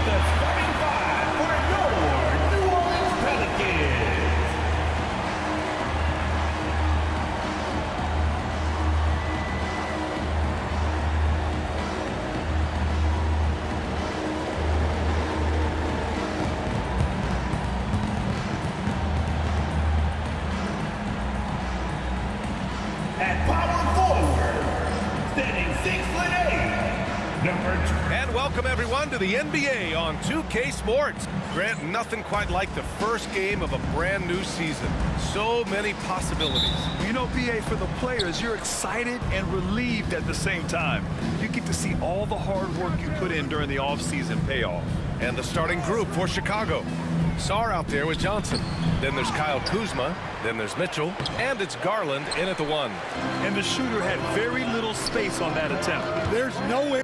the starting five for your New Orleans Pelicans. At power forward, standing 6'8", number 2. And welcome everyone to the NBA on 2K Sports. Grant, nothing quite like the first game of a brand new season. So many possibilities. You know, BA, for the players, you're excited and relieved at the same time. You get to see all the hard work you put in during the offseason pay off. And the starting group for Chicago. Sarr out there with Johnson. Then there's Kyle Kuzma. Then there's Mitchell. And it's Garland in at the 1. And the shooter had very little space on that attempt. There's no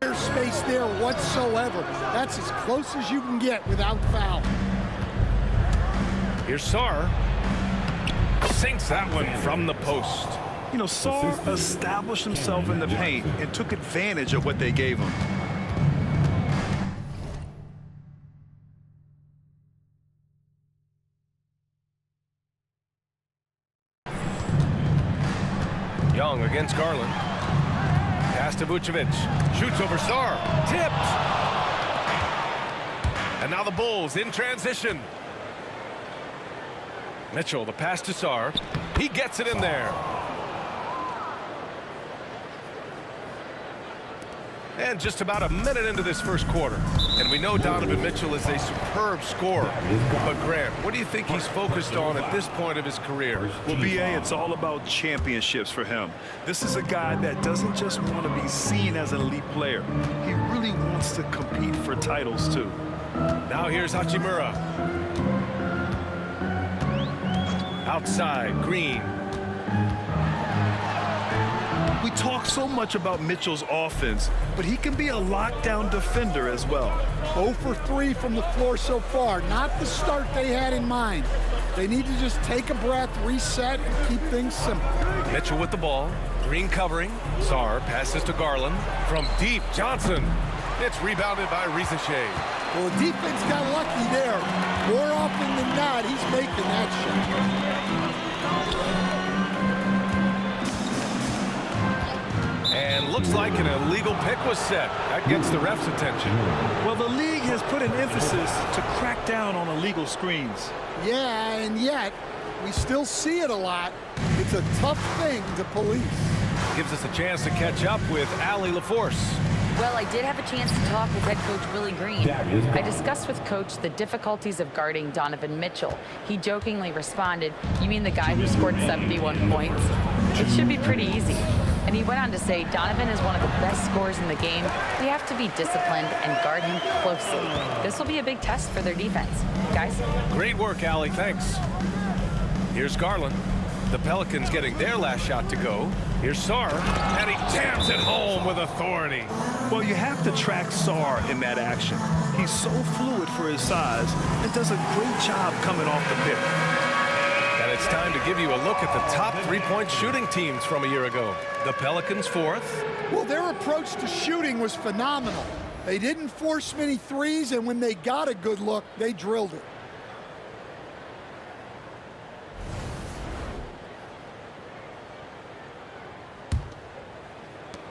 air space there whatsoever. That's as close as you can get without foul. Here's Sarr. Sinks that one from the post. You know, Sarr established himself in the paint and took advantage of what they gave him. Young against Garland. Pass to Vucevic. Shoots over Sarr. Tipped. And now the Bulls in transition. Mitchell, the pass to Sarr. He gets it in there. And just about a minute into this first quarter. And we know Donovan Mitchell is a superb scorer. But Grant, what do you think he's focused on at this point of his career? Well, BA, it's all about championships for him. This is a guy that doesn't just want to be seen as an elite player. He really wants to compete for titles, too. Now here's Hachimura. Outside, Green. We talk so much about Mitchell's offense, but he can be a lockdown defender as well. 0 for 3 from the floor so far. Not the start they had in mind. They need to just take a breath, reset, and keep things simple. Mitchell with the ball. Green covering. Sarr passes to Garland. From deep, Johnson. It's rebounded by Rizichet. Well, the defense got lucky there. More often than not, he's making that shot. And looks like an illegal pick was set. That gets the ref's attention. Well, the league has put an emphasis to crack down on illegal screens. Yeah, and yet, we still see it a lot. It's a tough thing to police. Gives us a chance to catch up with Allie LaForce. Well, I did have a chance to talk with head coach Willie Green. I discussed with coach the difficulties of guarding Donovan Mitchell. He jokingly responded, "You mean the guy who scored 71 points? It should be pretty easy." And he went on to say, "Donovan is one of the best scorers in the game. We have to be disciplined and guard him closely. This will be a big test for their defense." Guys? Great work, Allie. Thanks. Here's Garland. The Pelicans getting their last shot to go. Here's Sarr, and he jams it home with authority. Well, you have to track Sarr in that action. He's so fluid for his size and does a great job coming off the pick. And it's time to give you a look at the top three-point shooting teams from a year ago. The Pelicans 4th. Well, their approach to shooting was phenomenal. They didn't force many threes, and when they got a good look, they drilled it.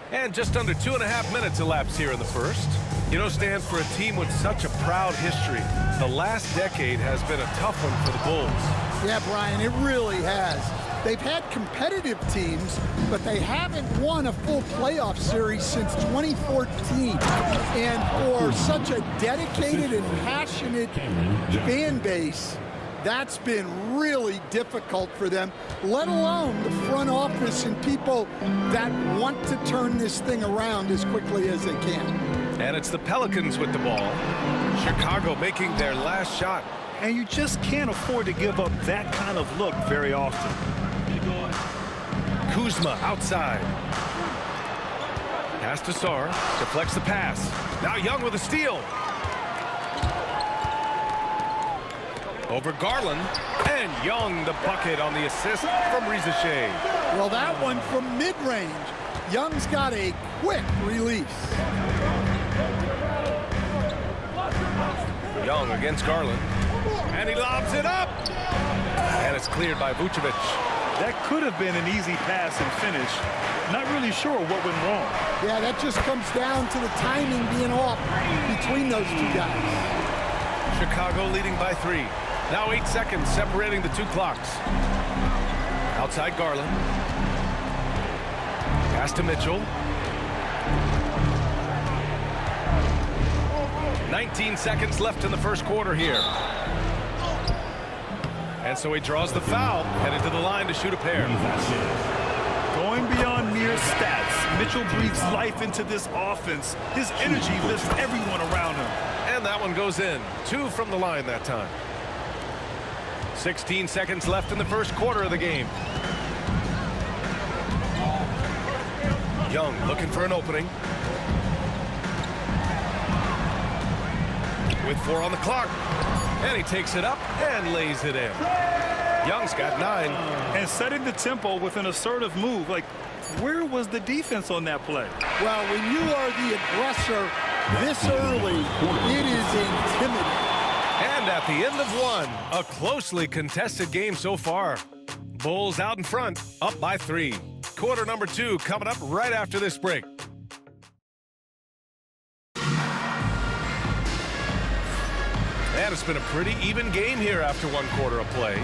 And just under 2.5 minutes elapsed here in the first. You know, Stan, for a team with such a proud history, the last decade has been a tough one for the Bulls. Yeah, Brian, it really has. They've had competitive teams, but they haven't won a full playoff series since 2014. And for such a dedicated and passionate fan base, that's been really difficult for them, let alone the front office and people that want to turn this thing around as quickly as they can. And it's the Pelicans with the ball. Chicago making their last shot. And you just can't afford to give up that kind of look very often. Kuzma outside. Pass to Sarr. Deflects the pass. Now Young with a steal. Over Garland. And Young the bucket on the assist from Rizichet. Well, that one from mid-range. Young's got a quick release. Young against Garland. And he lobs it up. And it's cleared by Vucevic. That could have been an easy pass and finish. Not really sure what went wrong. Yeah, that just comes down to the timing being off between those two guys. Chicago leading by 3. Now 8 seconds separating the two clocks. Outside Garland. Pass to Mitchell. 19 seconds left in the first quarter here. And so he draws the foul, headed to the line to shoot a pair. Going beyond mere stats, Mitchell breathes life into this offense. His energy lifts everyone around him. And that one goes in. 2 from the line that time. 16 seconds left in the first quarter of the game. Young looking for an opening. With 4 on the clock. And he takes it up and lays it in. Young's got 9. And setting the tempo with an assertive move. Like, where was the defense on that play? Well, when you are the aggressor this early, it is intimidating. And at the end of 1, a closely contested game so far. Bulls out in front, up by 3. Quarter number 2 coming up right after this break. And it's been a pretty even game here after 1 quarter of play.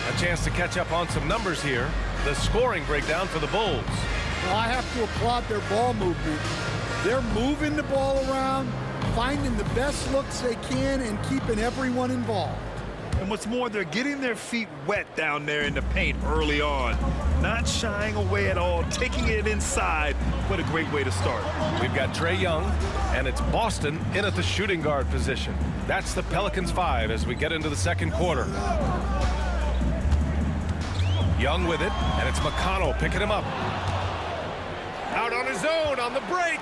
A chance to catch up on some numbers here. The scoring breakdown for the Bulls. Well, I have to applaud their ball movement. They're moving the ball around, finding the best looks they can, and keeping everyone involved. And what's more, they're getting their feet wet down there in the paint early on. Not shying away at all, taking it inside. What a great way to start. We've got Trae Young, and it's Boston in at the shooting guard position. That's the Pelicans 5 as we get into the second quarter. Young with it, and it's McConnell picking him up. Out on his own on the break.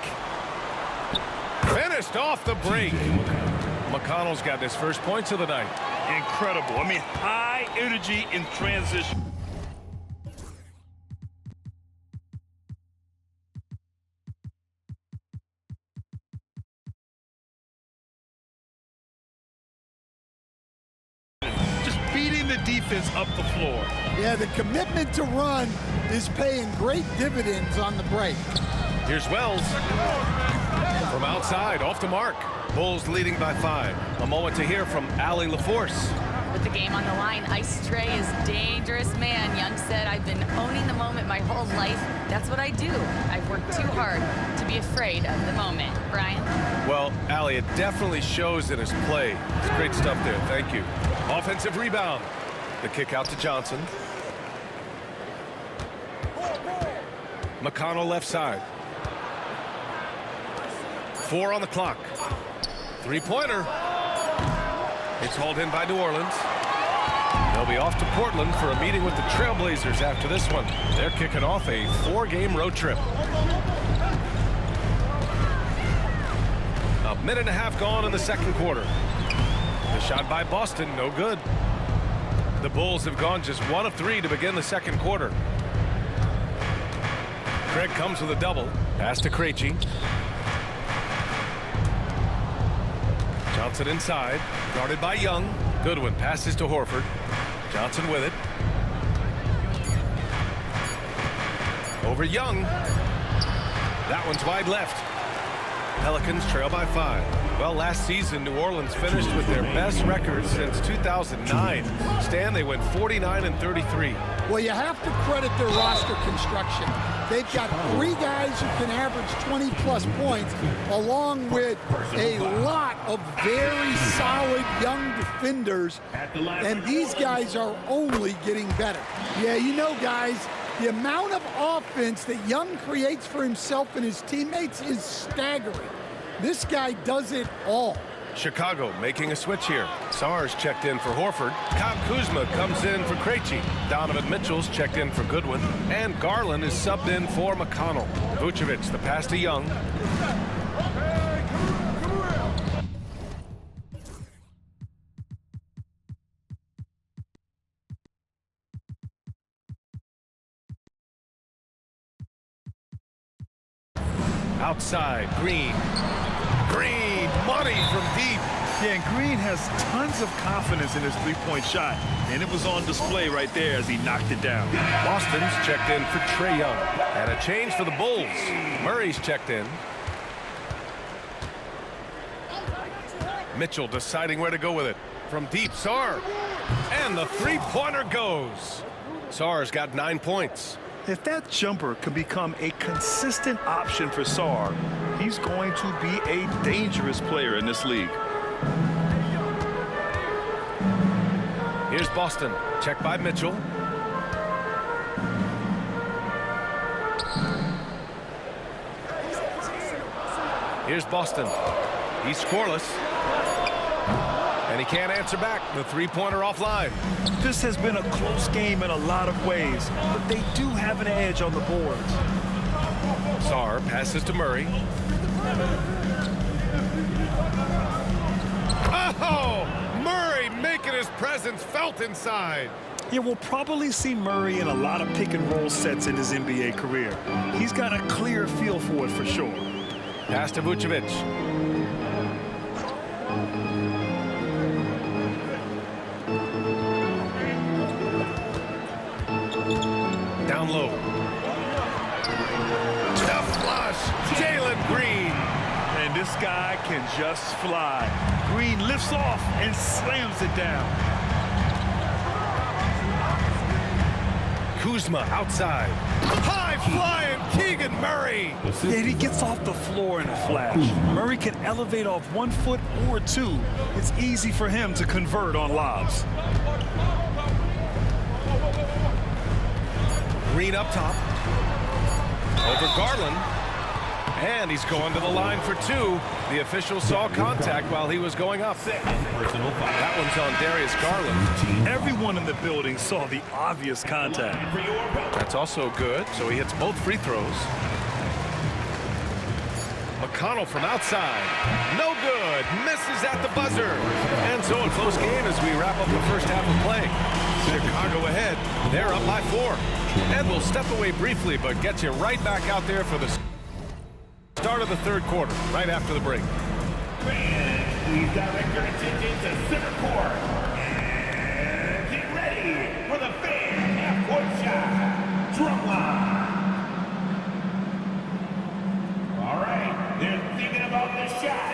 Finished off the break. McConnell's got his first points of the night. Incredible. I mean, high energy in transition. Just beating the defense up the floor. Yeah, the commitment to run is paying great dividends on the break. Here's Wells. From outside, off the mark. Bulls leading by 5. A moment to hear from Allie LaForce. With the game on the line, Ice Trae is dangerous man. Young said, I've been owning the moment my whole life. That's what I do. I've worked too hard to be afraid of the moment. Brian? Well, Allie, it definitely shows in his play. It's great stuff there. Thank you. Offensive rebound. The kick out to Johnson. McConnell left side. 4 on the clock. 3-pointer. It's hauled in by New Orleans. They'll be off to Portland for a meeting with the Trailblazers after this one. They're kicking off a 4-game road trip. A minute and a half gone in the second quarter. The shot by Boston, no good. The Bulls have gone just 1 of 3 to begin the second quarter. Craig comes with a double. Pass to Krejci. Johnson inside, guarded by Young. Goodwin passes to Horford. Johnson with it. Over Young. That one's wide left. Pelicans trail by 5. Well, last season, New Orleans finished with their best record since 2009. Stan, they went 49-33. Well, you have to credit their roster construction. They've got 3 guys who can average 20-plus points, along with a lot of very solid young defenders, and these guys are only getting better. Yeah, you know, guys, the amount of offense that Young creates for himself and his teammates is staggering. This guy does it all. Chicago making a switch here. Sarge checked in for Horford. Kyle Kuzma comes in for Krejci. Donovan Mitchell's checked in for Goodwin. And Garland is subbed in for McConnell. Vucevic, the pass to Young. Outside, Green. Green, money from deep. Yeah, and Green has tons of confidence in his three-point shot, and it was on display right there as he knocked it down. Boston's checked in for Trae Young. And a change for the Bulls. Murray's checked in. Mitchell deciding where to go with it. From deep, Sarr. And the three-pointer goes. Sarr's got 9 points. If that jumper can become a consistent option for Sarr, he's going to be a dangerous player in this league. Here's Boston. Check by Mitchell. Here's Boston. He's scoreless. And he can't answer back. The three-pointer offline. This has been a close game in a lot of ways, but they do have an edge on the boards. Sarr passes to Murray. Oh! Murray making his presence felt inside. Yeah, we'll probably see Murray in a lot of pick-and-roll sets in his NBA career. He's got a clear feel for it for sure. Pass to Vucevic. Down low. Tough flush. Jalen Green. And this guy can just fly. Green lifts off and slams it down. Kuzma outside. High-flying Keegan Murray. Yeah, he gets off the floor in a flash. Murray can elevate off 1 foot or 2. It's easy for him to convert on lobs. Green up top. Over Garland. And he's going to the line for 2. The official saw contact while he was going up. That one's on Darius Garland. Everyone in the building saw the obvious contact. That's also good, so he hits both free throws. McConnell from outside. No good. Misses at the buzzer. And so a close game as we wrap up the first half of play. Chicago ahead. They're up by 4. And we'll step away briefly, but get you right back out there for the start of the third quarter, right after the break. Fans, please direct your attention to center court. And get ready for the fan half-court shot. Drum line. All right, they're thinking about the shot.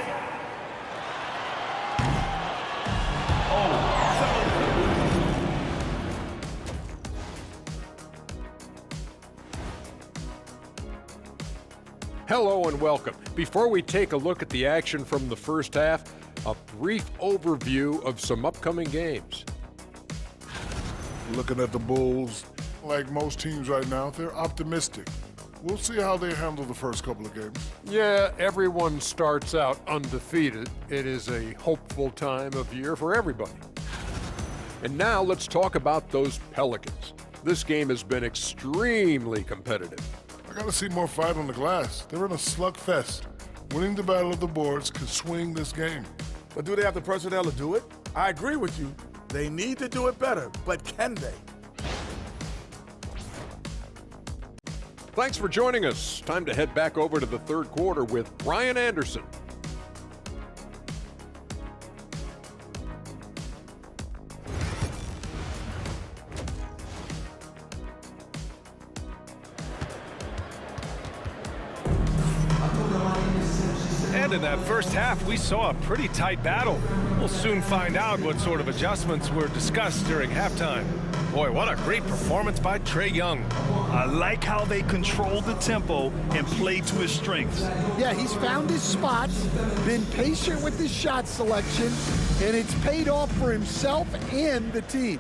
Hello and welcome. Before we take a look at the action from the first half, a brief overview of some upcoming games. Looking at the Bulls, like most teams right now, they're optimistic. We'll see how they handle the first couple of games. Yeah, everyone starts out undefeated. It is a hopeful time of year for everybody. And now let's talk about those Pelicans. This game has been extremely competitive. I gotta see more fight on the glass. They're in a slugfest. Winning the battle of the boards could swing this game. But do they have the personnel to do it? I agree with you. They need to do it better, but can they? Thanks for joining us. Time to head back over to the third quarter with Brian Anderson. And in that first half, we saw a pretty tight battle. We'll soon find out what sort of adjustments were discussed during halftime. Boy, what a great performance by Trae Young. I like how they control the tempo and play to his strengths. Yeah, he's found his spots, been patient with his shot selection, and it's paid off for himself and the team.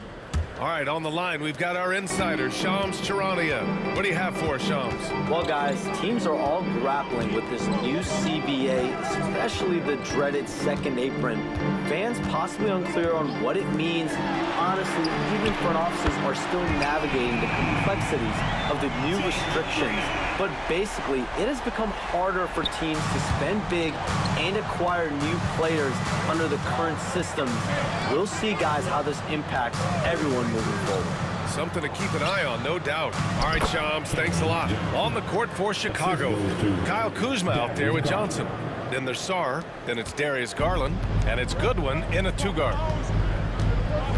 All right, on the line, we've got our insider, Shams Charania. What do you have for us, Shams? Well, guys, teams are all grappling with this new CBA, especially the dreaded second apron. Fans possibly unclear on what it means. Honestly, even front offices are still navigating the complexities of the new restrictions. But basically, it has become harder for teams to spend big and acquire new players under the current systems. We'll see, guys, how this impacts everyone moving forward. Something to keep an eye on, no doubt. All right, Shams, thanks a lot. On the court for Chicago, Kyle Kuzma out there with Johnson. then there's Sarr, then it's Darius Garland, and it's Goodwin in a two-guard.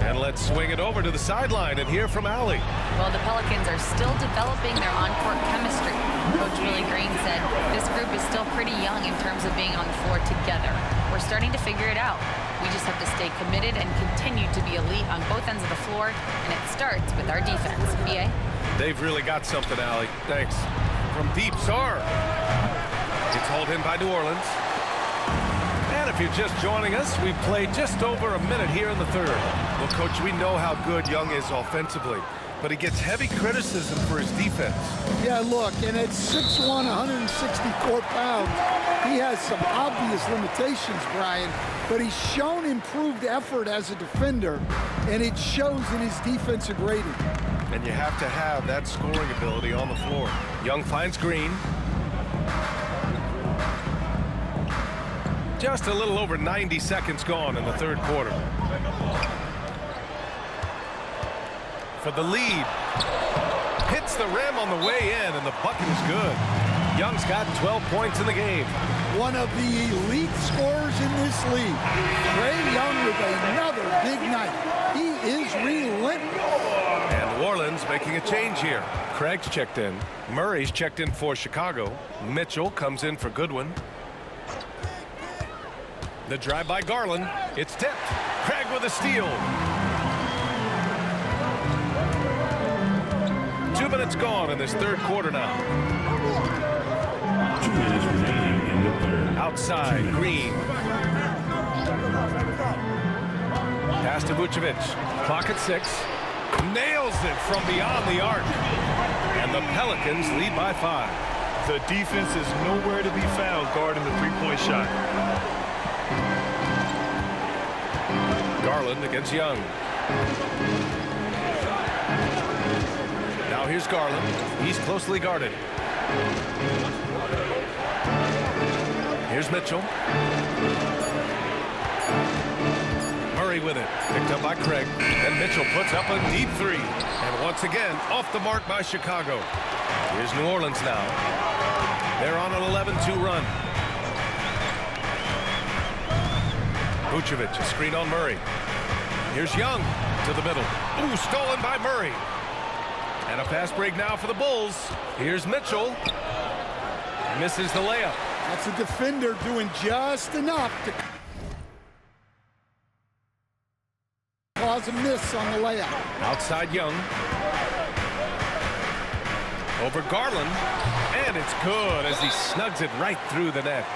And let's swing it over to the sideline and hear from Allie. Well, the Pelicans are still developing their on-court chemistry. Coach Willie Green said this group is still pretty young in terms of being on the floor together. We're starting to figure it out. We just have to stay committed and continue to be elite on both ends of the floor, and it starts with our defense. B.A.? They've really got something, Allie. Thanks. From deep, Sarr. It's hauled in by New Orleans. And if you're just joining us, we've played just over a minute here in the third. Well, Coach, we know how good Young is offensively, but he gets heavy criticism for his defense. Yeah, look, and at 6'1", 164 pounds, he has some obvious limitations, Brian, but he's shown improved effort as a defender, and it shows in his defensive rating. And you have to have that scoring ability on the floor. Young finds Green. Just a little over 90 seconds gone in the third quarter. For the lead. Hits the rim on the way in, and the bucket is good. Young's got 12 points in the game. One of the elite scorers in this league. Trae Young with another big night. He is relentless. And New Orleans making a change here. Craig's checked in. Murray's checked in for Chicago. Mitchell comes in for Goodwin. The drive by Garland. It's tipped. Craig with a steal. 2 minutes gone in this third quarter now. 2 minutes remaining in the third. Outside, Green. Pass to Vucevic. Clock at 6. Nails it from beyond the arc. And the Pelicans lead by 5. The defense is nowhere to be found guarding the three-point shot. Garland against Young. Now here's Garland. He's closely guarded. Here's Mitchell. Murray with it. Picked up by Craig. And Mitchell puts up a deep three. And once again, off the mark by Chicago. Here's New Orleans now. They're on an 11-2 run. Vucevic, a screen on Murray. Here's Young to the middle. Ooh, stolen by Murray. And a fast break now for the Bulls. Here's Mitchell. Misses the layup. That's a defender doing just enough to cause a miss on the layup. Outside Young. Over Garland. And it's good as he snugs it right through the net.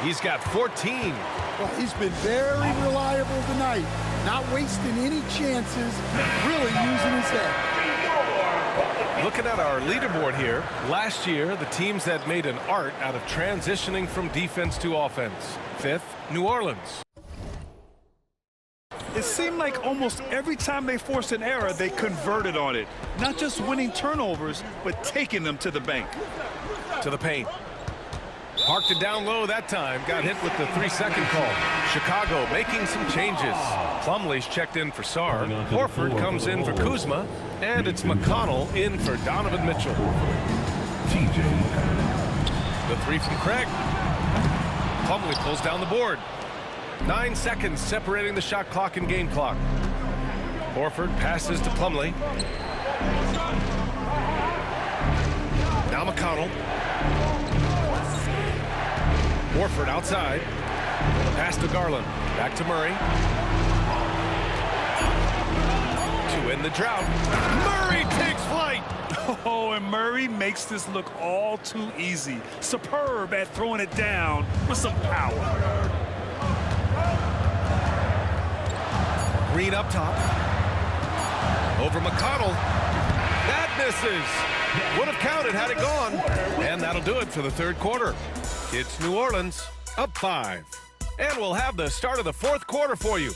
He's got 14. Well, he's been very reliable tonight. Not wasting any chances, really using his head. Looking at our leaderboard here, last year the teams that made an art out of transitioning from defense to offense. 5th, New Orleans. It seemed like almost every time they forced an error, they converted on it. Not just winning turnovers, but taking them to the bank. To the paint. Parked it down low that time. Got hit with the 3-second call. Chicago making some changes. Plumlee's checked in for Sarr. Horford comes in for Kuzma. And it's McConnell in for Donovan Mitchell. The three from Craig. Plumlee pulls down the board. 9 seconds separating the shot clock and game clock. Horford passes to Plumlee. Now McConnell. Horford outside. Pass to Garland. Back to Murray. To end the drought. Murray takes flight. Oh, and Murray makes this look all too easy. Superb at throwing it down with some power. Green up top. Over McConnell. That misses. Would have counted had it gone. And that'll do it for the third quarter. It's New Orleans up 5. And we'll have the start of the fourth quarter for you.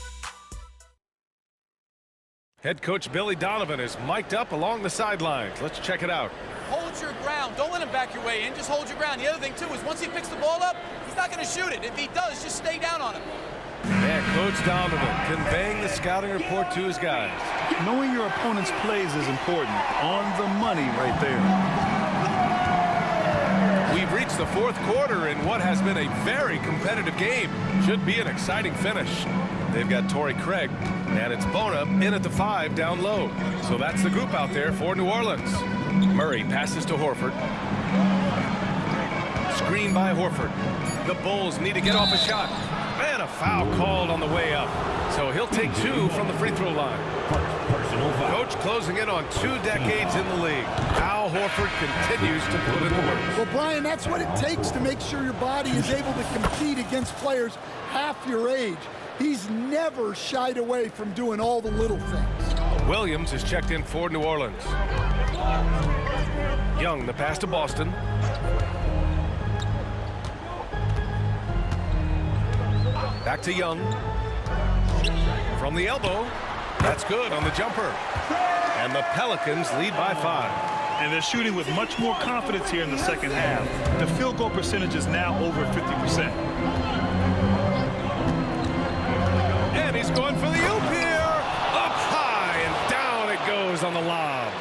Head coach Billy Donovan is mic'd up along the sidelines. Let's check it out. Hold your ground. Don't let him back your way in. Just hold your ground. The other thing, too, is once he picks the ball up, he's not going to shoot it. If he does, just stay down on him. And Coach Donovan conveying the scouting report to his guys. Knowing your opponent's plays is important. On the money right there. We've reached the fourth quarter in what has been a very competitive game. Should be an exciting finish. They've got Torrey Craig, and it's Bona in at the 5 down low. So that's the group out there for New Orleans. Murray passes to Horford. Screen by Horford. The Bulls need to get off a shot. And a foul called on the way up. So he'll take 2 from the free throw line. Coach closing in on 2 decades in the league. Al Horford continues to put in the work. Well, Brian, that's what it takes to make sure your body is able to compete against players half your age. He's never shied away from doing all the little things. Williams is checked in for New Orleans. Young, the pass to Boston. Back to Young. From the elbow. That's good on the jumper. And the Pelicans lead by 5. And they're shooting with much more confidence here in the second half. The field goal percentage is now over 50%. And he's going for the oop here. Up high and down it goes on the lob.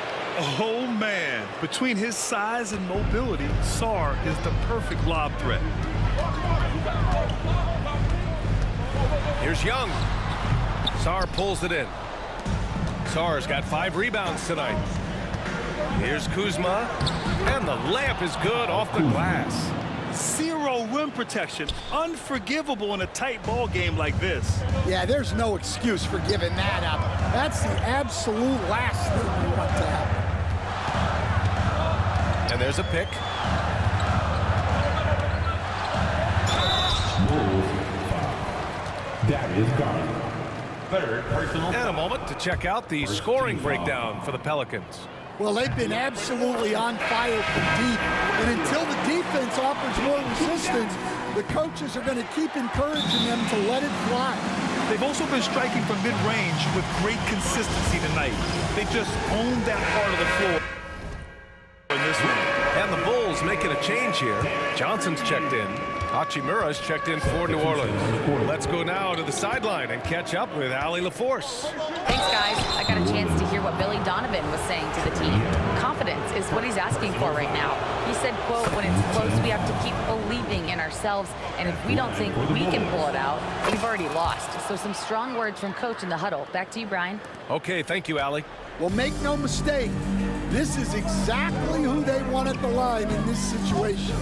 Oh, man. Between his size and mobility, Sarr is the perfect lob threat. Here's Young. Sarr pulls it in. Sarr's got 5 rebounds tonight. Here's Kuzma. And the layup is good off the glass. 0 rim protection. Unforgivable in a tight ball game like this. Yeah, there's no excuse for giving that up. That's the absolute last thing we want to happen. And there's a pick. That is gone. Third personal. And a moment to check out the scoring breakdown for the Pelicans. Well, they've been absolutely on fire from deep. And until the defense offers more resistance, the coaches are going to keep encouraging them to let it fly. They've also been striking from mid-range with great consistency tonight. They just own that part of the floor in this one. And the Bulls making a change here. Johnson's checked in. Hachimura's checked in for New Orleans. Let's go now to the sideline and catch up with Allie LaForce. Thanks, guys. I got a chance to hear what Billy Donovan was saying to the team. Confidence is what he's asking for right now. He said, quote, when it's close, we have to keep believing in ourselves. And if we don't think we can pull it out, we've already lost. So some strong words from Coach in the huddle. Back to you, Brian. Okay, thank you, Allie. Well, make no mistake, this is exactly who they want at the line in this situation.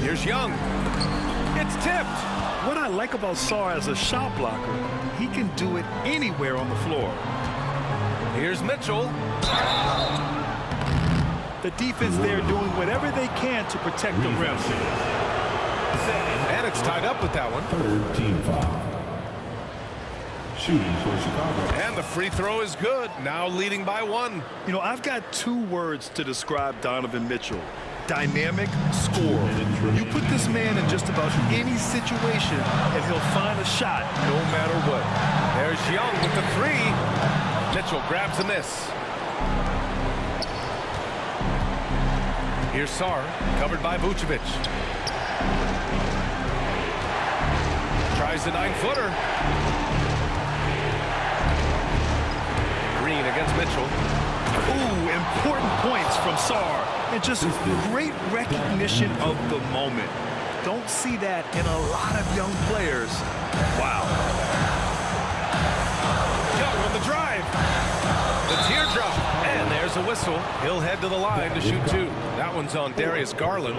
Here's Young. It's tipped. What I like about Sarr as a shot blocker, he can do it anywhere on the floor. Here's Mitchell. The defense there doing whatever they can to protect the rim. And it's tied up with that one. Third team foul. Shooting for Chicago. And the free throw is good. Now leading by 1. You know, I've got 2 words to describe Donovan Mitchell. Dynamic scorer. You put this man in just about any situation and he'll find a shot no matter what. There's Young with the 3. Mitchell grabs the miss. Here's Sarr, covered by Vucevic. Tries the 9-footer. Green against Mitchell. Ooh, important points from Sarr. And just great recognition of the moment. Don't see that in a lot of young players. Wow. Young on the drive. The teardrop. And there's a whistle. He'll head to the line to shoot 2. That one's on Darius Garland.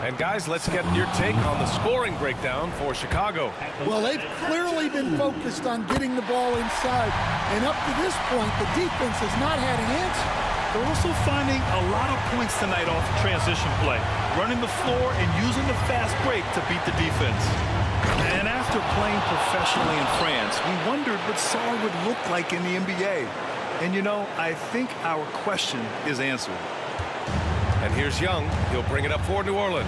And guys, let's get your take on the scoring breakdown for Chicago. Well, they've clearly been focused on getting the ball inside. And up to this point, the defense has not had an answer. They're also finding a lot of points tonight off transition play, running the floor and using the fast break to beat the defense. And after playing professionally in France, we wondered what Sarr would look like in the NBA. And you know, I think our question is answered. And here's Young. He'll bring it up for New Orleans.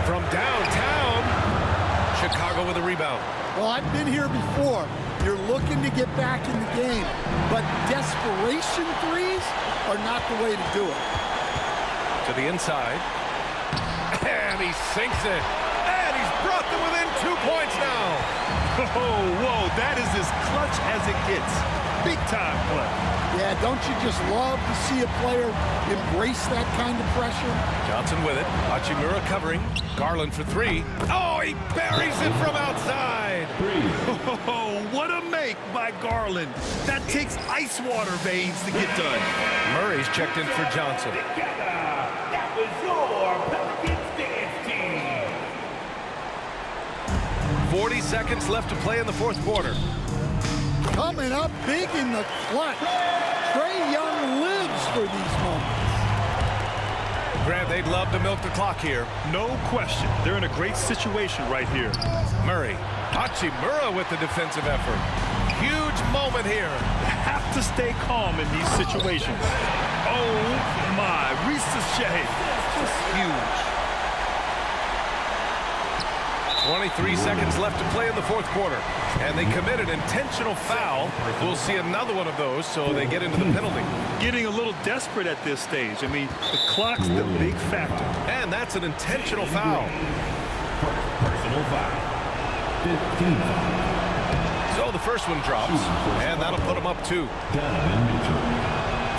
From downtown, Chicago with a rebound. Well, I've been here before. You're looking to get back in the game, but desperation threes are not the way to do it. To the inside. And he sinks it. And he's brought them within 2 points now. whoa, that is as clutch as it gets. Big time play. Yeah, don't you just love to see a player embrace that kind of pressure? Johnson with it. Hachimura covering. Garland for three. Oh, he buries it from outside. Oh, what a make by Garland. That takes ice water veins to get done. Murray's checked in for Johnson. Together, that was your Pelicans dance team. 40 seconds left to play in the fourth quarter. Coming up big in the clutch. Trae Young lives for these moments. Grant, they'd love to milk the clock here. No question. They're in a great situation right here. Murray. Hachimura with the defensive effort. Huge moment here. Have to stay calm in these situations. Oh, my. Ricochet. Just huge. 23 seconds left to play in the fourth quarter. And they commit an intentional foul. We'll see another one of those, so they get into the penalty. Getting a little desperate at this stage. I mean, the clock's the big factor. And that's an intentional foul. Personal foul. 15 foul. So the first one drops, and that'll put them up 2. Donovan Mitchell.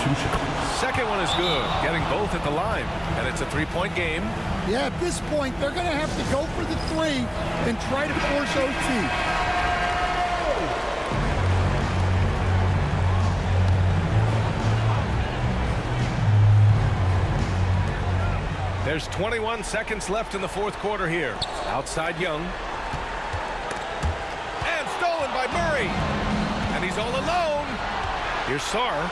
2 shots. Second one is good, getting both at the line. And it's a 3-point game. Yeah, at this point, they're going to have to go for the 3 and try to force OT. There's 21 seconds left in the fourth quarter here. Outside Young. And stolen by Murray. And he's all alone. Here's Sarr.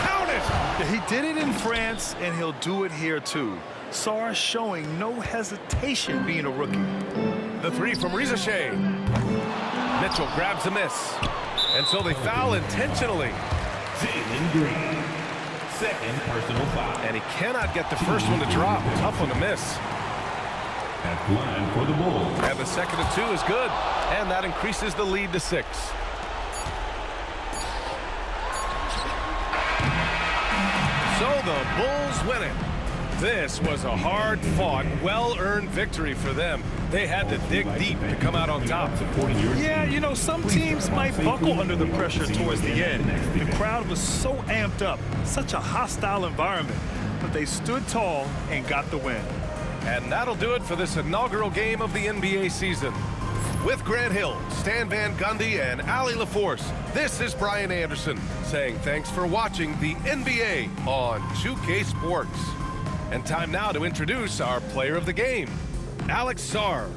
Count it! He did it in France, and he'll do it here, too. Sarr showing no hesitation being a rookie. The 3 from Ricochet. Mitchell grabs a miss. And so they foul intentionally. Jalen Green. Second personal foul. And he cannot get the first one to drop. Tough one to miss. At the line for the Bulls. And the second and 2 is good. And that increases the lead to 6. So the Bulls win it. This was a hard-fought, well-earned victory for them. They had to dig deep to come out on top. Yeah, you know, some teams might buckle under the pressure towards the end. The crowd was so amped up, such a hostile environment. But they stood tall and got the win. And that'll do it for this inaugural game of the NBA season. With Grant Hill, Stan Van Gundy, and Allie LaForce, this is Brian Anderson saying thanks for watching the NBA on 2K Sports. And time now to introduce our player of the game, Alex Sarr.